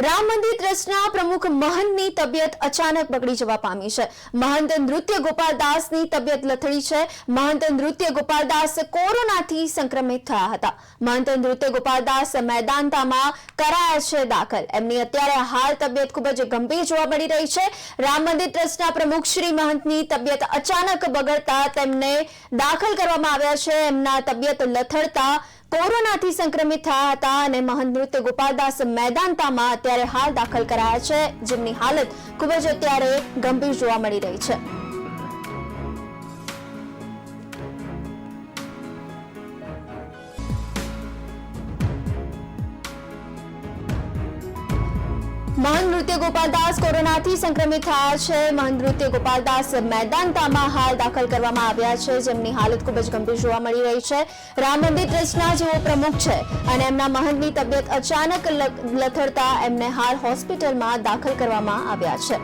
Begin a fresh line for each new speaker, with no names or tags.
રામ મંદિર ટ્રસ્ટના પ્રમુખ મહંતની તબિયત અચાનક બગડી જવા પામી છે। મહંત નૃત્ય ગોપાલદાસની તબિયત લથડી છે। મહંત નૃત્ય ગોપાલદાસ કોરોનાથી સંક્રમિત થયા હતા। મહંત નૃત્ય ગોપાલદાસ મેદાંતામાં કરાયા છે દાખલ। એમની અત્યારે હાલ તબિયત ખૂબ જ ગંભીર જોવા મળી રહી છે। રામ મંદિર ટ્રસ્ટના પ્રમુખ શ્રી મહંતની તબિયત અચાનક બગડતા તેમને દાખલ કરવામાં આવ્યા છે। એમના તબિયત લથડતા કોરોનાથી સંક્રમિત થયા હતા અને મહંત નૃત્ય ગોપાલદાસ મેદાંતામાં અત્યારે હાલ દાખલ કરાયા છે, જેમની હાલત ખૂબ જ અત્યારે ગંભીર જોવા મળી રહી છે। મહંત નૃત્ય ગોપાલદાસ કોરોનાથી સંક્રમિત થયા છે। મહંત નૃત્ય ગોપાલદાસ મેદાંતામાં હાલ દાખલ કરવામાં આવ્યા છે, જેમની હાલત ખૂબ જ ગંભીર જોવા મળી રહી છે। રામ મંદિર ટ્રસ્ટના જેઓ પ્રમુખ છે અને એમના મહંતની તબિયત અચાનક લથડતા એમને હાલ હોસ્પિટલમાં દાખલ કરવામાં આવ્યા છે।